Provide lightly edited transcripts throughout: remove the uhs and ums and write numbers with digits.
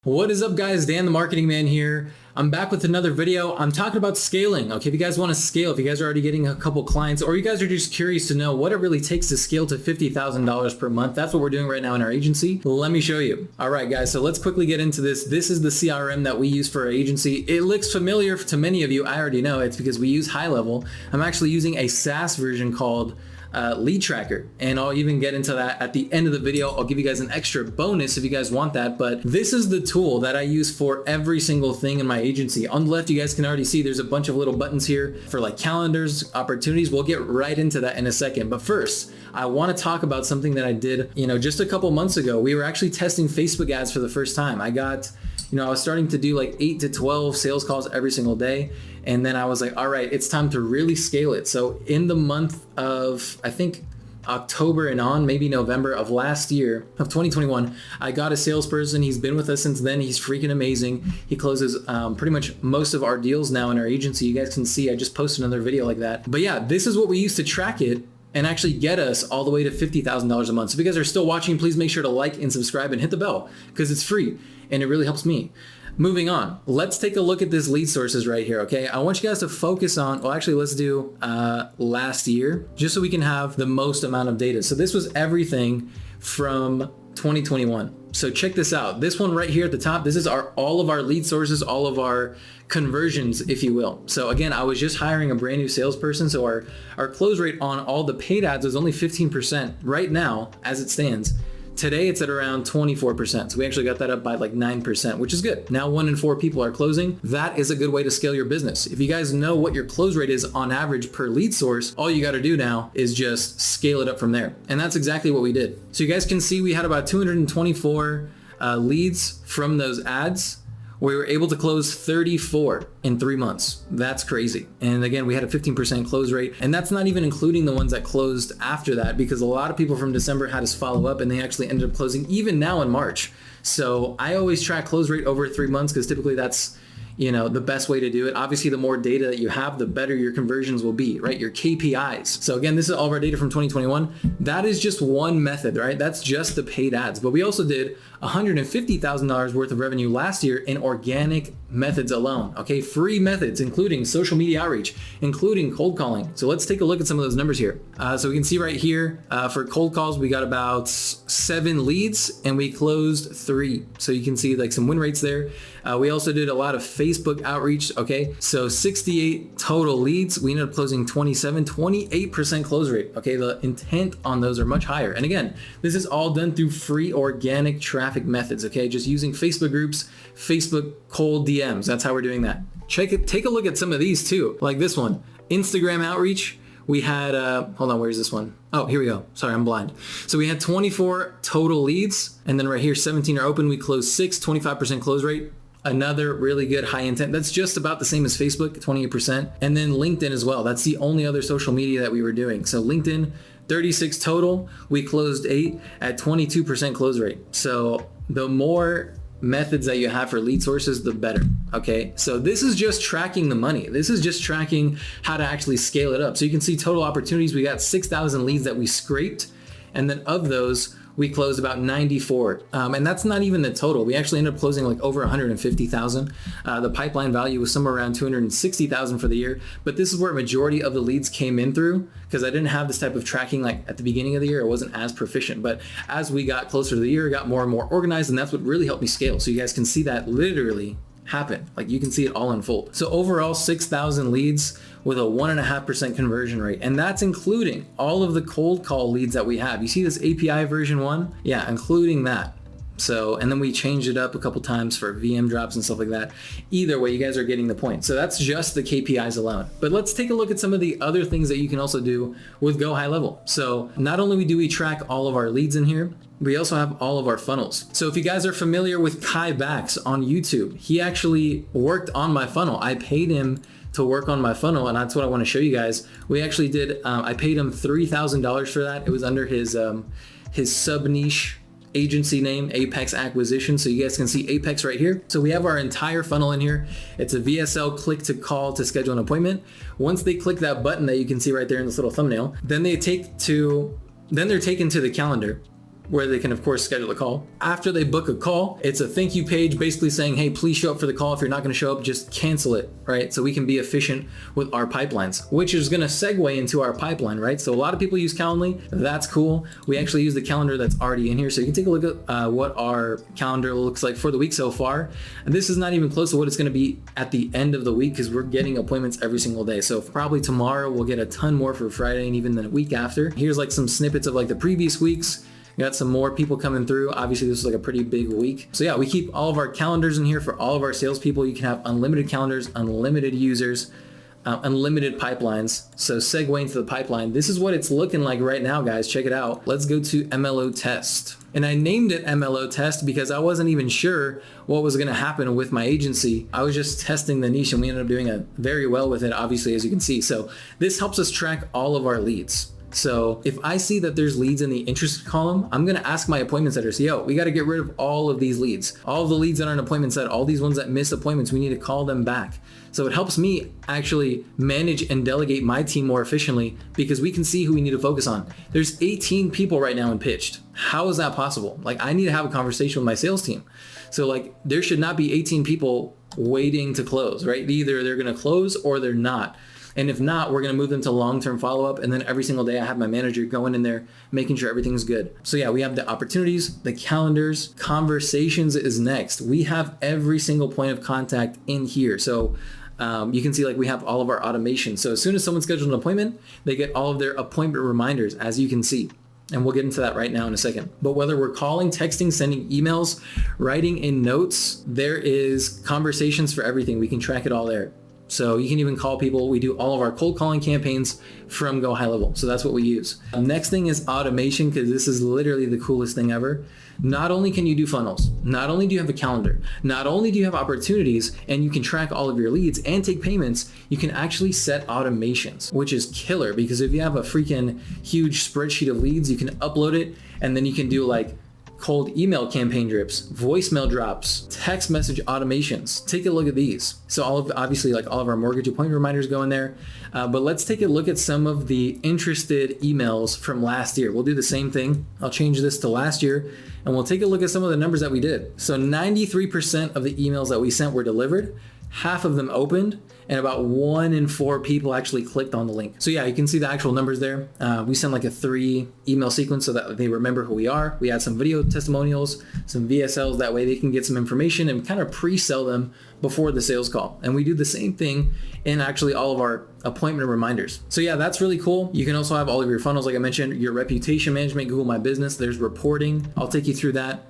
What is up, guys? Dan the Marketing Man here. I'm back with another video. I'm talking about scaling. Okay, if you guys want to scale, if you guys are already getting a couple clients, or you guys are just curious to know what it really takes to scale to $50,000 per month, that's what we're doing right now in our agency. Let me show you. All right, guys, so let's quickly get into this. This is the CRM that we use for our agency. It looks familiar to many of you. I already know it's because we use High Level. I'm actually using a SaaS version called Lead Tracker, and I'll even get into that at the end of the video. I'll give you guys an extra bonus if you guys want that, but this is the tool that I use for every single thing in my agency. On the left, you guys can already see there's a bunch of little buttons here for like calendars, opportunities. We'll get right into that in a second, but first I want to talk about something that I did, just a couple months ago. We were actually testing Facebook ads for the first time. I was starting to do like 8 to 12 sales calls every single day. And then I was like, all right, it's time to really scale it. So in the month of, I think, October and on, maybe November of last year, of 2021, I got a salesperson. He's been with us since then. He's freaking amazing. He closes pretty much most of our deals now in our agency. You guys can see, I just posted another video like that. But yeah, this is what we use to track it and actually get us all the way to $50,000 a month. So if you guys are still watching, please make sure to like and subscribe and hit the bell because it's free and it really helps me. Moving on, let's take a look at this lead sources right here, okay? I want you guys to focus on, well, actually, let's do last year, just so we can have the most amount of data. So this was everything from 2021. So check this out. This one right here at the top, this is all of our lead sources, all of our conversions, if you will. So again, I was just hiring a brand new salesperson. So our close rate on all the paid ads was only 15% right now as it stands. Today it's at around 24%. So we actually got that up by like 9%, which is good. Now 1 in 4 people are closing. That is a good way to scale your business. If you guys know what your close rate is on average per lead source, all you got to do now is just scale it up from there. And that's exactly what we did. So you guys can see we had about 224 leads from those ads. We were able to close 34 in 3 months. That's crazy. And again, we had a 15% close rate. And that's not even including the ones that closed after that, because a lot of people from December had us follow up and they actually ended up closing even now in March. So I always track close rate over 3 months because typically that's the best way to do it. Obviously, the more data that you have, the better your conversions will be, right? Your KPIs. So again, this is all of our data from 2021. That is just one method, right? That's just the paid ads. But we also did $150,000 worth of revenue last year in organic methods alone, okay? Free methods, including social media outreach, including cold calling. So let's take a look at some of those numbers here. So we can see right here, for cold calls, we got about 7 leads and we closed 3. So you can see like some win rates there. We also did a lot of Facebook outreach, okay? So 68 total leads. We ended up closing 28% close rate, okay? The intent on those are much higher. And again, this is all done through free organic traffic methods, okay? Just using Facebook groups, Facebook cold DMs. That's how we're doing that. Take a look at some of these too, like this one, Instagram outreach. We had, hold on, where's this one? Oh, here we go. Sorry, I'm blind. So we had 24 total leads, and then right here, 17 are open. We closed 6, 25% close rate. Another really good high intent. That's just about the same as Facebook, 28%. And then LinkedIn as well. That's the only other social media that we were doing. So LinkedIn, 36 total. We closed 8 at 22% close rate. So the more methods that you have for lead sources, the better. Okay. So this is just tracking the money. This is just tracking how to actually scale it up. So you can see total opportunities. We got 6,000 leads that we scraped. And then of those, we closed about 94. And that's not even the total. We actually ended up closing like over 150,000. The pipeline value was somewhere around 260,000 for the year. But this is where a majority of the leads came in through, because I didn't have this type of tracking like at the beginning of the year. I wasn't as proficient. But as we got closer to the year, it got more and more organized. And that's what really helped me scale. So you guys can see that literally happen. Like you can see it all unfold. So overall, 6,000 leads with a 1.5% conversion rate. And that's including all of the cold call leads that we have. You see this API version 1? Yeah, including that. So, and then we changed it up a couple times for VM drops and stuff like that. Either way, you guys are getting the point. So that's just the KPIs alone. But let's take a look at some of the other things that you can also do with Go High Level. So not only do we track all of our leads in here, we also have all of our funnels. So if you guys are familiar with Kai Bax on YouTube, he actually worked on my funnel. I paid him to work on my funnel, and that's what I want to show you guys. We actually did, I paid him $3,000 for that. It was under his sub niche agency name, Apex Acquisition. So you guys can see Apex right here. So we have our entire funnel in here. It's a VSL click to call to schedule an appointment. Once they click that button that you can see right there in this little thumbnail, then they're taken to the calendar. where they can of course schedule a call. After they book a call, it's a thank you page basically saying, hey, please show up for the call. If you're not going to show up, just cancel it, right? So we can be efficient with our pipelines, which is going to segue into our pipeline, right? So a lot of people use Calendly. That's cool. We actually use the calendar that's already in here. So you can take a look at what our calendar looks like for the week so far. And this is not even close to what it's going to be at the end of the week because we're getting appointments every single day. So probably tomorrow we'll get a ton more for Friday and even the week after. Here's like some snippets of like the previous weeks. Got some more people coming through. Obviously, this is like a pretty big week. So yeah, we keep all of our calendars in here for all of our salespeople. You can have unlimited calendars, unlimited users, unlimited pipelines. So segue into the pipeline. This is what it's looking like right now, guys. Check it out. Let's go to MLO test. And I named it MLO test because I wasn't even sure what was going to happen with my agency. I was just testing the niche and we ended up doing very well with it, obviously, as you can see. So this helps us track all of our leads. So if I see that there's leads in the interested column, I'm going to ask my appointment setters, yo, we got to get rid of all of these leads. All of the leads that are an appointment set, all these ones that missed appointments, we need to call them back. So it helps me actually manage and delegate my team more efficiently because we can see who we need to focus on. There's 18 people right now in pitched. How is that possible? Like I need to have a conversation with my sales team. So like there should not be 18 people waiting to close, right? Either they're going to close or they're not. And if not, we're going to move them to long-term follow-up. And then every single day I have my manager going in there, making sure everything's good. So yeah, we have the opportunities, the calendars, conversations is next. We have every single point of contact in here. So you can see like we have all of our automation. So as soon as someone schedules an appointment, they get all of their appointment reminders, as you can see. And we'll get into that right now in a second. But whether we're calling, texting, sending emails, writing in notes, there is conversations for everything. We can track it all there. So you can even call people. We do all of our cold calling campaigns from Go High Level. So that's what we use. Next thing is automation, because this is literally the coolest thing ever. Not only can you do funnels, not only do you have a calendar, not only do you have opportunities and you can track all of your leads and take payments, you can actually set automations, which is killer because if you have a freaking huge spreadsheet of leads, you can upload it and then you can do like cold email campaign drips, voicemail drops, text message automations. Take a look at these. So obviously like all of our mortgage appointment reminders go in there, but let's take a look at some of the interested emails from last year. We'll do the same thing. I'll change this to last year and we'll take a look at some of the numbers that we did. So 93% of the emails that we sent were delivered, half of them opened, and about 1 in 4 people actually clicked on the link. So yeah, you can see the actual numbers there. We send like a 3 email sequence so that they remember who we are. We add some video testimonials, some VSLs, that way they can get some information and kind of pre-sell them before the sales call. And we do the same thing in actually all of our appointment reminders. So yeah, that's really cool. You can also have all of your funnels, like I mentioned, your reputation management, Google My Business, there's reporting. I'll take you through that.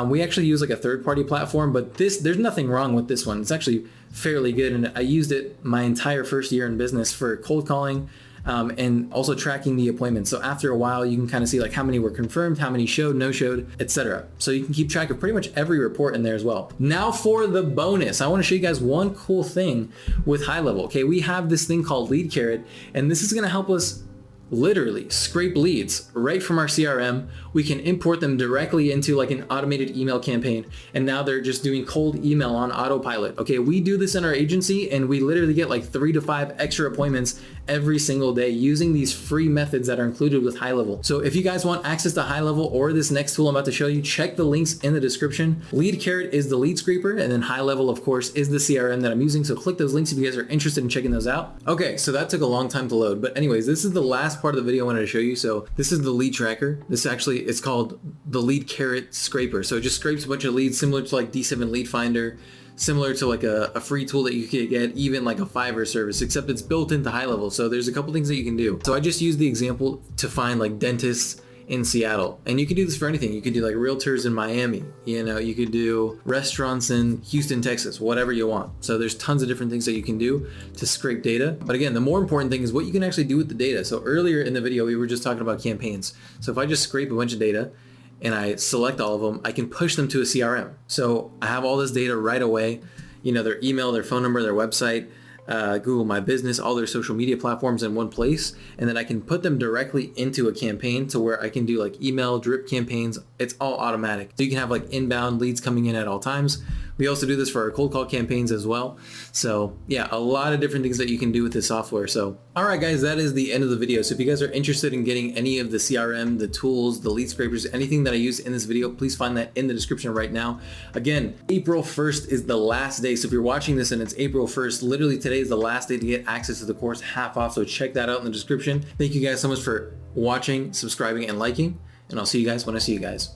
We actually use like a third-party platform, but there's nothing wrong with this one. It's actually fairly good, and I used it my entire first year in business for cold calling and also tracking the appointments. So after a while, you can kind of see like how many were confirmed, how many showed, no showed, etc. So you can keep track of pretty much every report in there as well. Now for the bonus, I want to show you guys one cool thing with High Level. Okay, we have this thing called Lead Carrot, and this is going to help us literally scrape leads right from our CRM. We can import them directly into like an automated email campaign. And now they're just doing cold email on autopilot. Okay, we do this in our agency and we literally get like 3 to 5 extra appointments every single day using these free methods that are included with High Level. So if you guys want access to High Level or this next tool I'm about to show you, check the links in the description. Lead Carrot is the lead scraper, and then High Level, of course, is the CRM that I'm using. So click those links if you guys are interested in checking those out. Okay, so that took a long time to load. But anyways, this is the last part of the video I wanted to show you. So this is the lead tracker. This actually, it's called the Lead Carrot Scraper. So it just scrapes a bunch of leads similar to like D7 Lead Finder, similar to like a free tool that you could get, even like a Fiverr service, except it's built into High Level. So there's a couple things that you can do. So I just used the example to find like dentists in Seattle. And you can do this for anything. You could do like realtors in Miami, you could do restaurants in Houston, Texas, whatever you want. So there's tons of different things that you can do to scrape data. But again, the more important thing is what you can actually do with the data. So earlier in the video, we were just talking about campaigns. So if I just scrape a bunch of data and I select all of them, I can push them to a CRM. So I have all this data right away, their email, their phone number, their website, Google My Business, all their social media platforms in one place. And then I can put them directly into a campaign to where I can do like email drip campaigns. It's all automatic. So you can have like inbound leads coming in at all times, We also do this for our cold call campaigns as well. So yeah, a lot of different things that you can do with this software. So all right guys, that is the end of the video. So if you guys are interested in getting any of the CRM, the tools, the lead scrapers, anything that I use in this video, please find that in the description right now. Again, April 1st is the last day. So if you're watching this and it's April 1st, literally today is the last day to get access to the course half off. So check that out in the description. Thank you guys so much for watching, subscribing, and liking, and I'll see you guys when I see you guys.